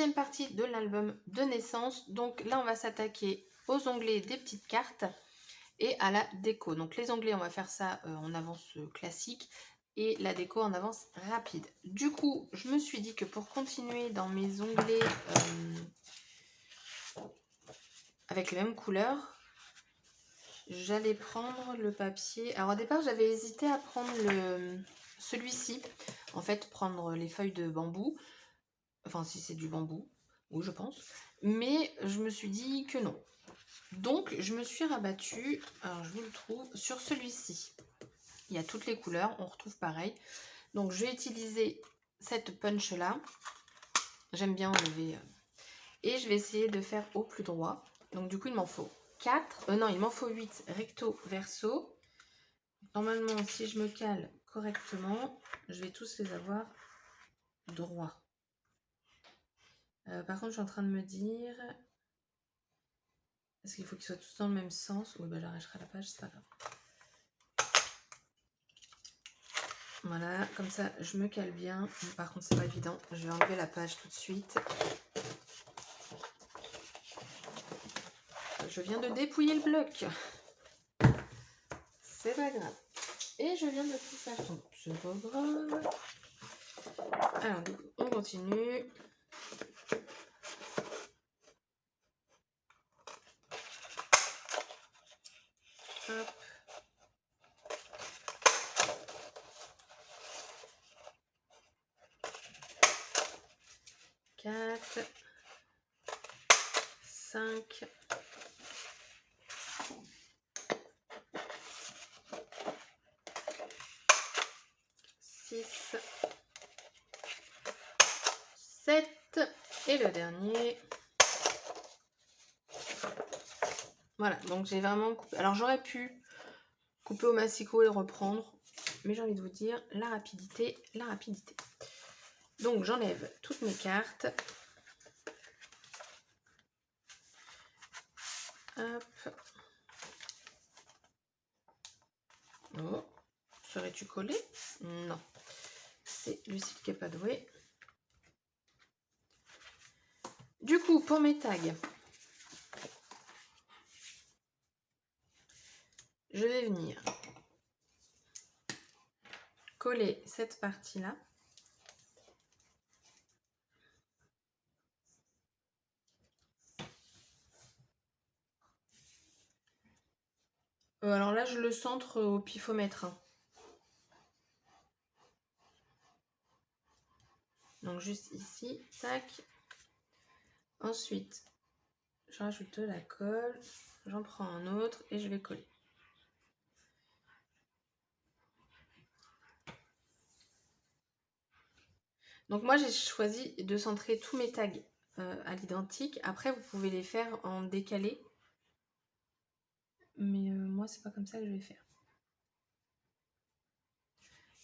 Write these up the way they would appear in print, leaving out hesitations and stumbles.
deuxième partie de l'album de naissance. Donc là, on va s'attaquer aux onglets des petites cartes et à la déco. Donc les onglets, on va faire ça en avance classique et la déco en avance rapide. Du coup, je me suis dit que pour continuer dans mes onglets avec les mêmes couleurs, j'allais prendre le papier. Alors au départ, j'avais hésité à prendre celui-ci. En fait, prendre les feuilles de bambou. Enfin, si c'est du bambou, oui, je pense. Mais je me suis dit que non. Donc, je me suis rabattue, alors je vous le trouve, sur celui-ci. Il y a toutes les couleurs, on retrouve pareil. Donc, je vais utiliser cette punch-là. J'aime bien enlever. Et je vais essayer de faire au plus droit. Donc, du coup, il m'en faut 4. Non, il m'en faut 8 recto verso. Normalement, si je me cale correctement, je vais tous les avoir droits. Par contre, je suis en train de me dire... Est-ce qu'il faut qu'ils soient tous dans le même sens? Oui, bah j'arracherai la page, c'est pas grave. Voilà, comme ça, je me cale bien. Par contre, c'est pas évident. Je vais enlever la page tout de suite. Je viens de dépouiller le bloc. C'est pas grave. Et je viens de tout faire tomber. C'est pas grave. Alors, du coup, on continue. Hop. Quatre. 5. 6. 7. Et le dernier. Voilà, donc j'ai vraiment coupé. Alors j'aurais pu couper au massicot et reprendre, mais j'ai envie de vous dire, la rapidité, la rapidité. Donc j'enlève toutes mes cartes. Hop. Oh, serais-tu collé? Non. C'est Lucille qui n'est pas douée. Du coup, pour mes tags, je vais venir coller cette partie-là. Alors là, je le centre au pifomètre. Donc juste ici, tac. Ensuite, je rajoute de la colle. J'en prends un autre et je vais coller. Donc moi, j'ai choisi de centrer tous mes tags à l'identique. Après, vous pouvez les faire en décalé. Mais moi, c'est pas comme ça que je vais faire.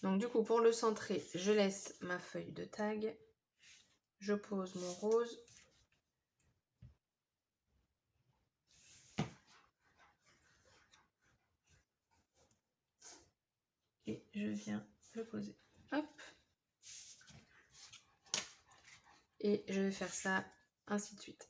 Donc du coup, pour le centrer, je laisse ma feuille de tag. Je pose mon rose. Et je viens le poser. Hop. Et je vais faire ça ainsi de suite.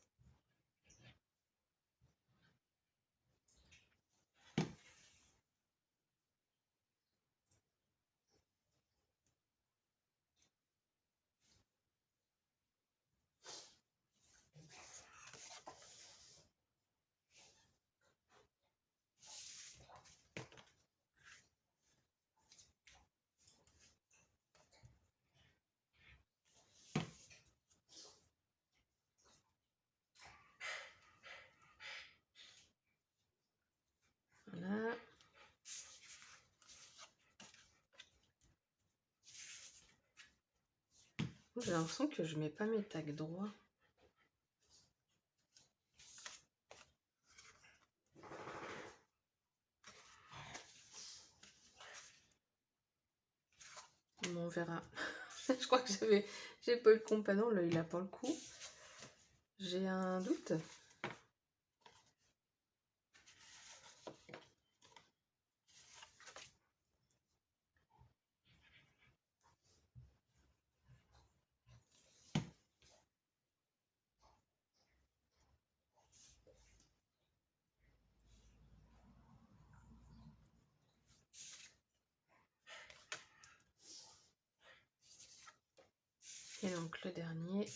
Voilà. J'ai l'impression que je mets pas mes tags droits. Bon, on verra. Je crois que j'ai pas eu le compagnon, là il a pas le coup. J'ai un doute. Et donc le dernier.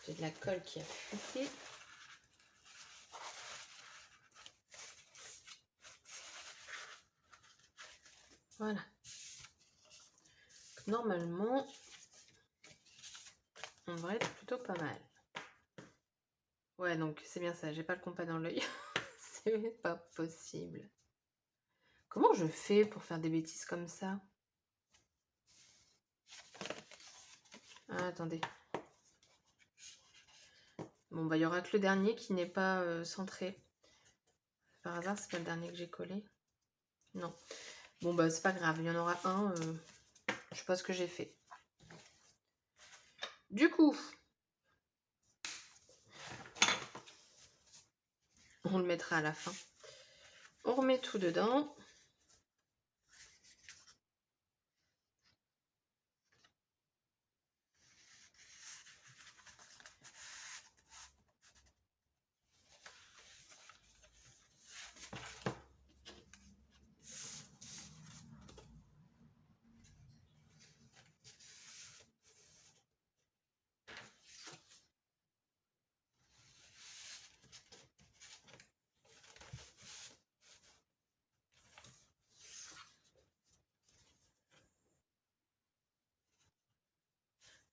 J'ai de la colle qui a fuité. Voilà. Normalement, on devrait être plutôt pas mal. Ouais, donc c'est bien ça, j'ai pas le compas dans l'œil. C'est pas possible. Comment je fais pour faire des bêtises comme ça? Ah, attendez. Bon, bah, il y aura que le dernier qui n'est pas centré. Par hasard, c'est pas le dernier que j'ai collé? Non. Bon, bah, c'est pas grave, il y en aura un. Je sais pas ce que j'ai fait. Du coup, on le mettra à la fin. On remet tout dedans.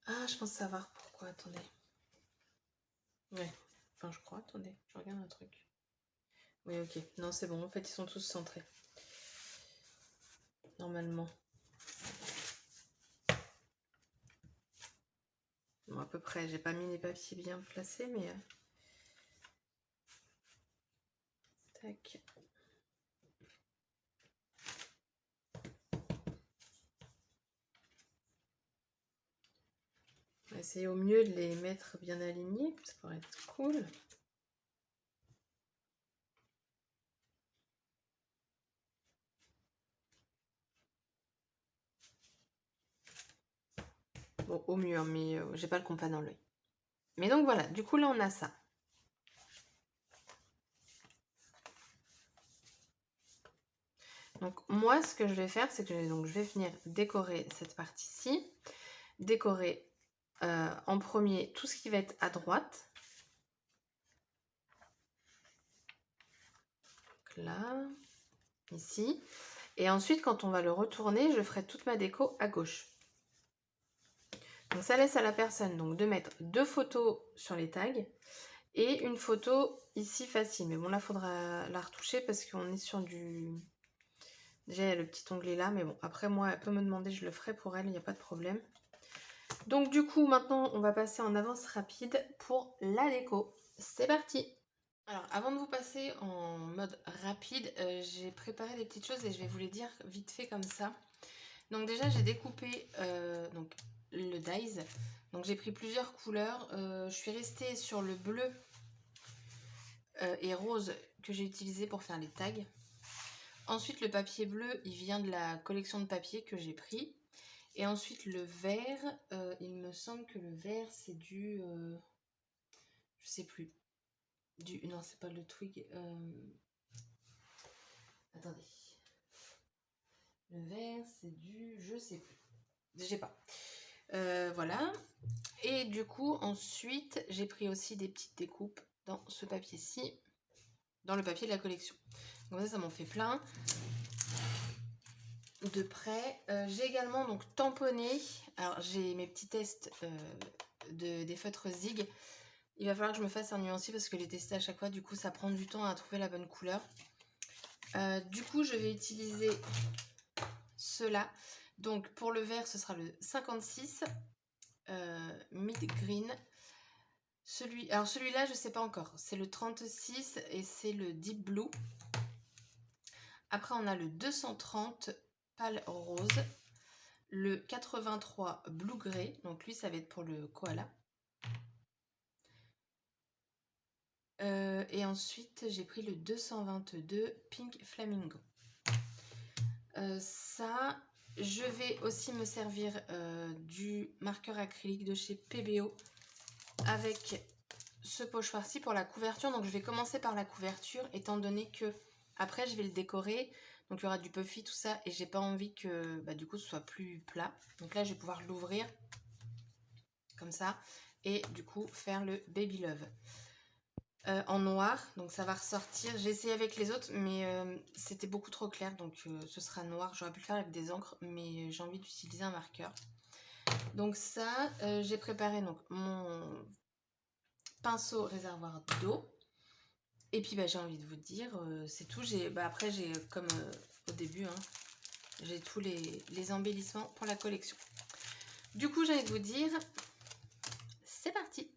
Ah, je pense savoir pourquoi, attendez. Ouais, enfin je crois, attendez, je regarde un truc. Oui, ok, non c'est bon, en fait ils sont tous centrés. Normalement. Bon, à peu près, j'ai pas mis les papiers bien placés, mais... Tac. On va essayer au mieux de les mettre bien alignés, ça pourrait être cool. Bon, au mieux, hein, mais j'ai pas le compas dans l'œil. Mais donc voilà, du coup là on a ça. Donc moi ce que je vais faire, c'est que je vais venir décorer cette partie-ci. Décorer en premier tout ce qui va être à droite. Donc là, ici. Et ensuite, quand on va le retourner, je ferai toute ma déco à gauche. Donc ça laisse à la personne donc de mettre 2 photos sur les tags et une photo ici facile. Mais bon, là, il faudra la retoucher parce qu'on est sur du... Déjà, il y a le petit onglet là, mais bon, après, moi, elle peut me demander, je le ferai pour elle, il n'y a pas de problème. Donc du coup, maintenant, on va passer en avance rapide pour la déco. C'est parti! Alors, avant de vous passer en mode rapide, j'ai préparé des petites choses et je vais vous les dire vite fait comme ça. Donc déjà, j'ai découpé donc, le dies. Donc j'ai pris plusieurs couleurs. Je suis restée sur le bleu et rose que j'ai utilisé pour faire les tags. Ensuite, le papier bleu, il vient de la collection de papier que j'ai pris. Et ensuite, le vert, il me semble que le vert, c'est du... je sais plus. Non, c'est pas le twig. Attendez. Le vert, c'est du... je sais plus. J'ai pas. Voilà. Et du coup, ensuite, j'ai pris aussi des petites découpes dans ce papier-ci, dans le papier de la collection. Donc ça m'en fait plein. De près. J'ai également donc tamponné. Alors, j'ai mes petits tests des feutres Zig. Il va falloir que je me fasse un nuancier parce que les tester à chaque fois, du coup, ça prend du temps à trouver la bonne couleur. Du coup, je vais utiliser ceux-là. Donc, pour le vert, ce sera le 56 Mid Green. Alors celui-là, je sais pas encore. C'est le 36 et c'est le Deep Blue. Après, on a le 230 pâle rose. Le 83 Blue Grey. Donc lui, ça va être pour le koala. Et ensuite, j'ai pris le 222 Pink Flamingo. Ça, je vais aussi me servir du marqueur acrylique de chez PBO avec ce pochoir-ci pour la couverture. Donc je vais commencer par la couverture étant donné que après je vais le décorer. Donc il y aura du puffy, tout ça, et j'ai pas envie que du coup ce soit plus plat. Donc là je vais pouvoir l'ouvrir comme ça et du coup faire le Baby Love. En noir, donc ça va ressortir. J'ai essayé avec les autres, mais c'était beaucoup trop clair, donc ce sera noir. J'aurais pu le faire avec des encres, mais j'ai envie d'utiliser un marqueur. Donc ça, j'ai préparé donc mon pinceau réservoir d'eau. Et puis j'ai envie de vous dire, c'est tout. Après, j'ai comme au début, hein, j'ai tous les embellissements pour la collection. Du coup, j'ai envie de vous dire, c'est parti!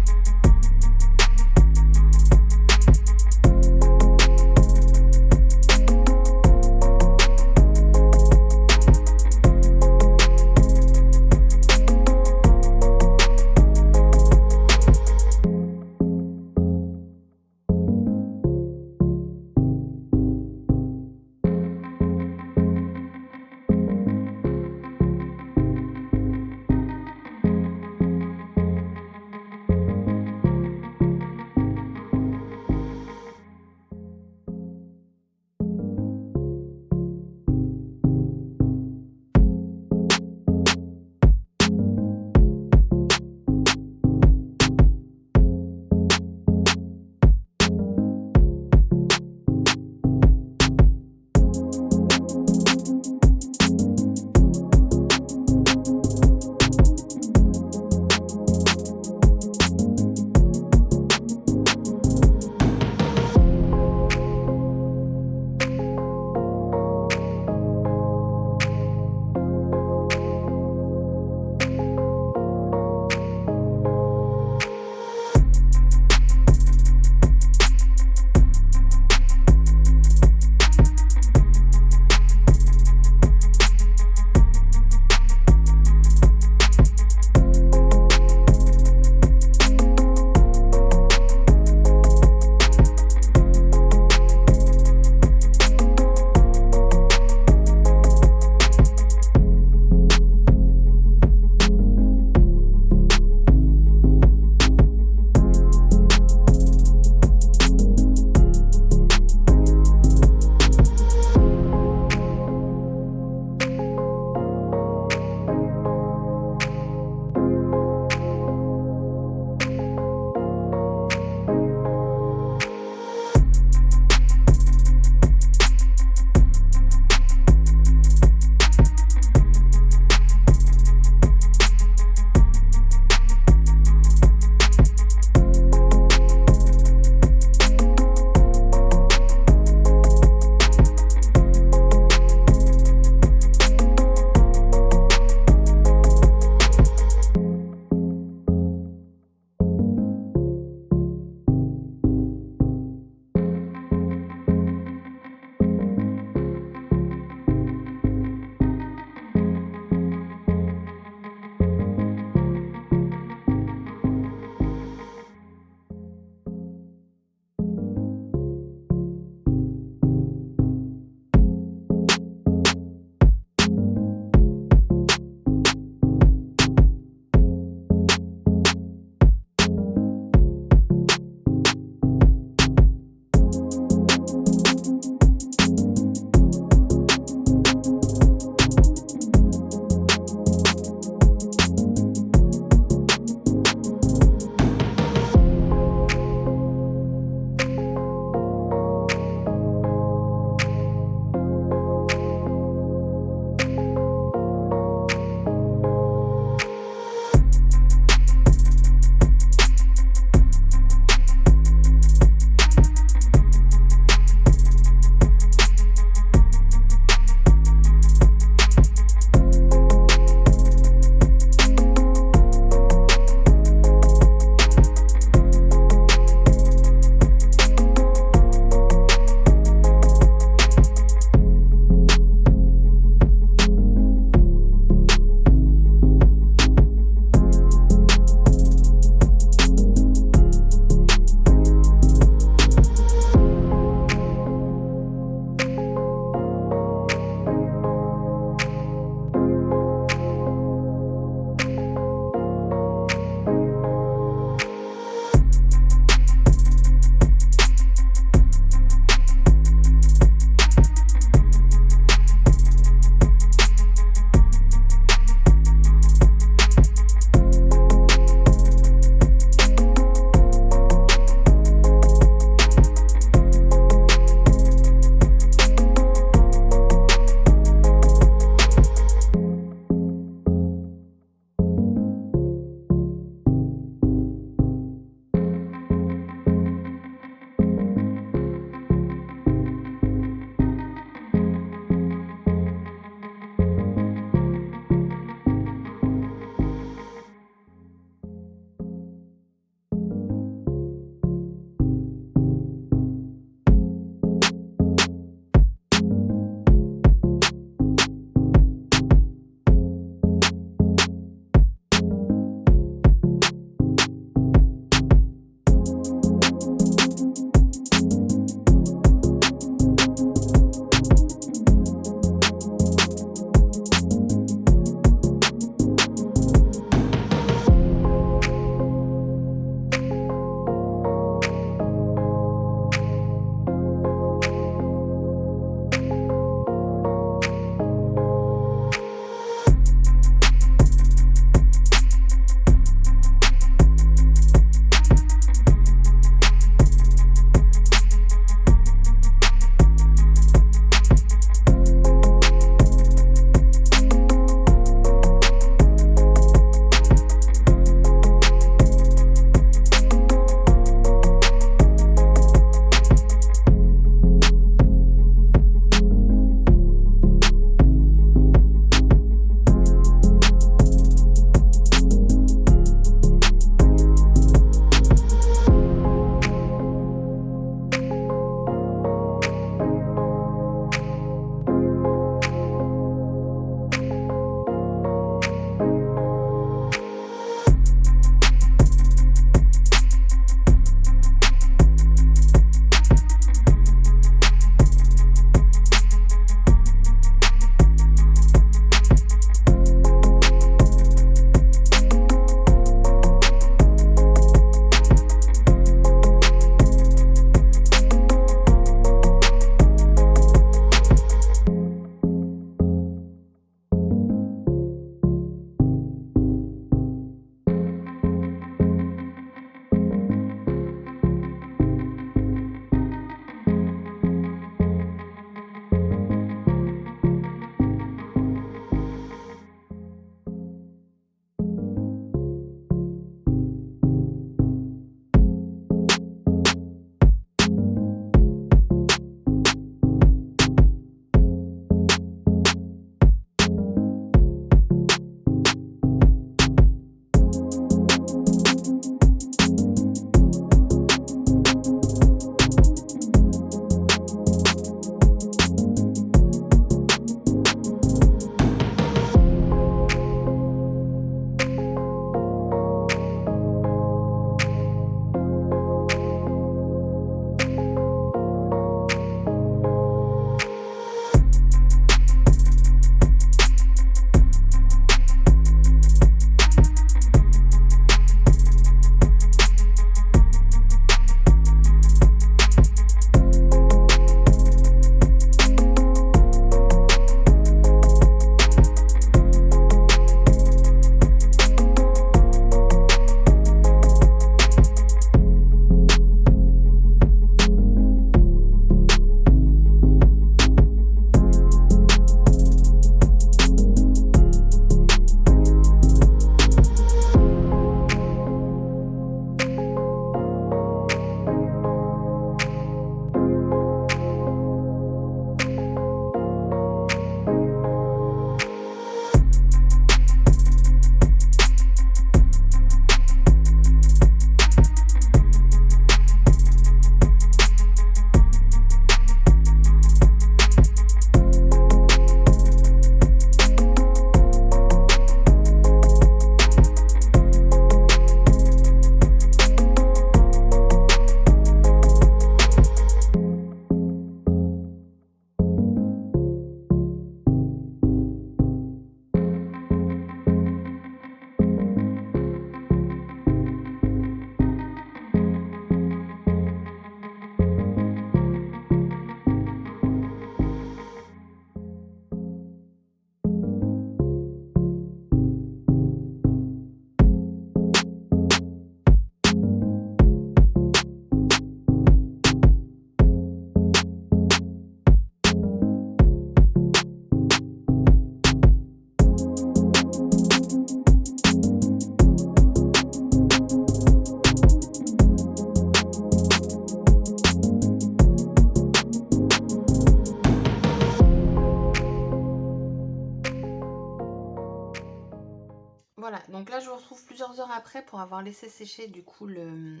donc là je vous retrouve plusieurs heures après pour avoir laissé sécher du coup le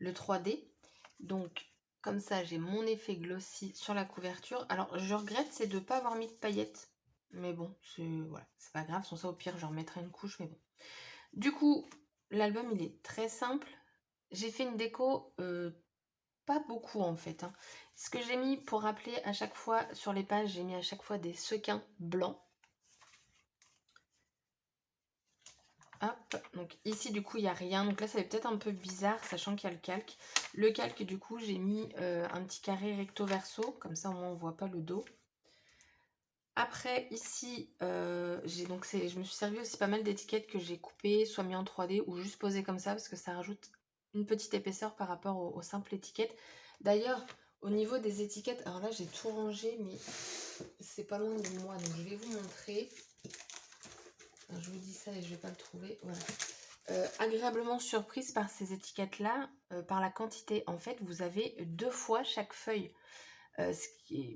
3D. Donc comme ça j'ai mon effet glossy sur la couverture. Alors je regrette c'est de ne pas avoir mis de paillettes. Mais bon, voilà, c'est pas grave, sans ça au pire je remettrai une couche, mais bon. Du coup, l'album il est très simple. J'ai fait une déco pas beaucoup en fait, hein. Ce que j'ai mis pour rappeler à chaque fois sur les pages, j'ai mis à chaque fois des sequins blancs. Hop, donc ici du coup il n'y a rien, donc là ça fait peut-être un peu bizarre sachant qu'il y a le calque. Le calque du coup j'ai mis un petit carré recto verso, comme ça au moins on voit pas le dos. Après ici je me suis servi aussi pas mal d'étiquettes que j'ai coupées, soit mis en 3D ou juste posées comme ça parce que ça rajoute une petite épaisseur par rapport aux simples étiquettes. D'ailleurs au niveau des étiquettes, alors là j'ai tout rangé mais c'est pas loin de moi donc je vais vous montrer. Alors, je vous dis ça et je vais pas le trouver, voilà. Agréablement surprise par ces étiquettes là, par la quantité. En fait vous avez 2 fois chaque feuille.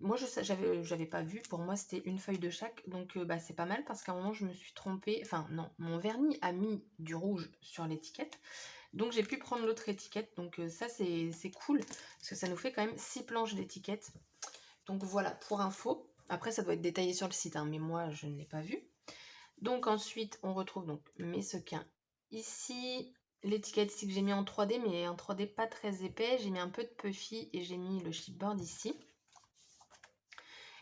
Moi j'avais pas vu, pour moi c'était une feuille de chaque, donc c'est pas mal parce qu'à un moment je me suis trompée, enfin non, mon vernis a mis du rouge sur l'étiquette, donc j'ai pu prendre l'autre étiquette, donc ça c'est cool, parce que ça nous fait quand même 6 planches d'étiquettes. Donc voilà, pour info, après ça doit être détaillé sur le site, hein, mais moi je ne l'ai pas vu. Donc ensuite on retrouve donc mes sequins ici, l'étiquette ici que j'ai mis en 3D, mais en 3D pas très épais, j'ai mis un peu de puffy et j'ai mis le chipboard ici.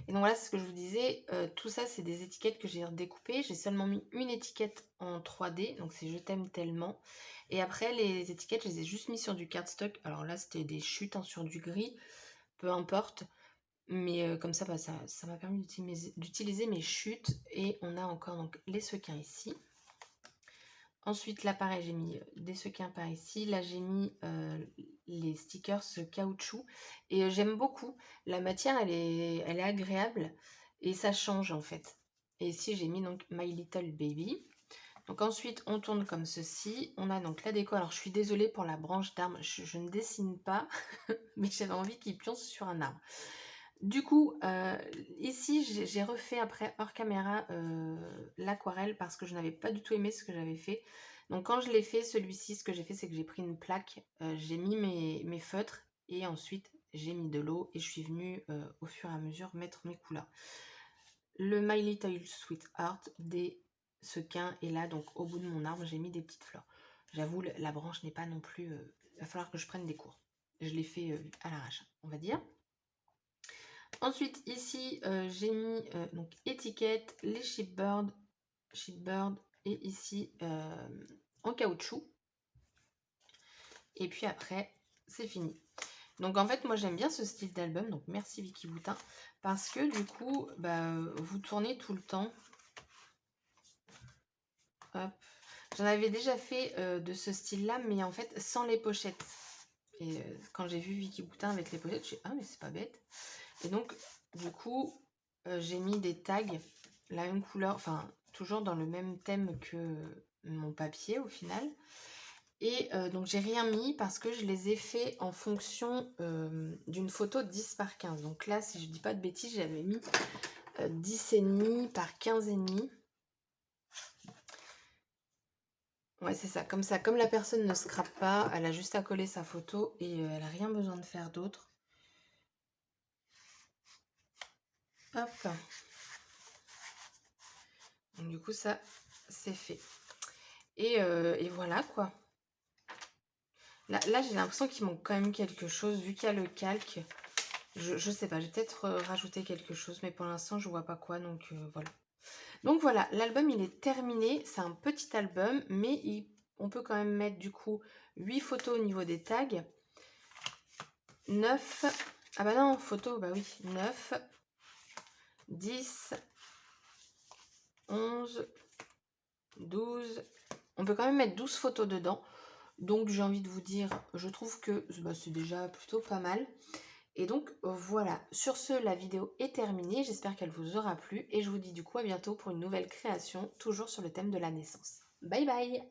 Et donc voilà, c'est ce que je vous disais, tout ça c'est des étiquettes que j'ai redécoupées. J'ai seulement mis une étiquette en 3D, donc c'est je t'aime tellement. Et après les étiquettes, je les ai juste mis sur du cardstock. Alors là c'était des chutes hein, sur du gris, peu importe. Mais comme ça, ça m'a permis d'utiliser mes chutes. Et on a encore donc les sequins ici. Ensuite, là, pareil, j'ai mis des sequins par ici. Là, j'ai mis les stickers caoutchouc. Et j'aime beaucoup. La matière, elle est agréable. Et ça change, en fait. Et ici, j'ai mis donc My Little Baby. Donc ensuite, on tourne comme ceci. On a donc la déco. Alors, je suis désolée pour la branche d'arbre. Je ne dessine pas. Mais j'avais envie qu'il pionce sur un arbre. Du coup, ici, j'ai refait après hors caméra l'aquarelle parce que je n'avais pas du tout aimé ce que j'avais fait. Donc quand je l'ai fait, celui-ci, ce que j'ai fait, c'est que j'ai pris une plaque, j'ai mis mes feutres et ensuite j'ai mis de l'eau et je suis venue au fur et à mesure mettre mes couleurs. Le My Little Sweetheart des sequins et là, donc au bout de mon arbre, j'ai mis des petites fleurs. J'avoue, la branche n'est pas non plus... il va falloir que je prenne des cours. Je l'ai fait à l'arrache, on va dire. Ensuite, ici, j'ai mis donc étiquette, les chipboard et ici en caoutchouc. Et puis après, c'est fini. Donc en fait, moi j'aime bien ce style d'album, donc merci Vicky Boutin, parce que du coup, vous tournez tout le temps. Hop. J'en avais déjà fait de ce style-là, mais en fait sans les pochettes. Et quand j'ai vu Vicky Boutin avec les pochettes, je suis ah mais c'est pas bête. Et donc du coup, j'ai mis des tags, la même couleur, enfin toujours dans le même thème que mon papier au final. Et donc j'ai rien mis parce que je les ai fait en fonction d'une photo 10 par 15. Donc là, si je dis pas de bêtises, j'avais mis 10,5 par 15,5. Ouais, c'est ça, comme la personne ne scrape pas, elle a juste à coller sa photo et elle n'a rien besoin de faire d'autre. Hop. Donc du coup, ça, c'est fait. Et voilà, quoi. Là j'ai l'impression qu'il manque quand même quelque chose, vu qu'il y a le calque. Je sais pas, j'ai peut-être rajouté quelque chose, mais pour l'instant, je vois pas quoi, donc voilà. Donc voilà, l'album, il est terminé. C'est un petit album, mais on peut quand même mettre, du coup, 8 photos au niveau des tags. 9... Ah bah non, photos, bah oui, 9... 10, 11, 12, on peut quand même mettre 12 photos dedans. Donc j'ai envie de vous dire, je trouve que c'est déjà plutôt pas mal. Et donc voilà, sur ce, la vidéo est terminée. J'espère qu'elle vous aura plu. Et je vous dis du coup à bientôt pour une nouvelle création, toujours sur le thème de la naissance. Bye bye!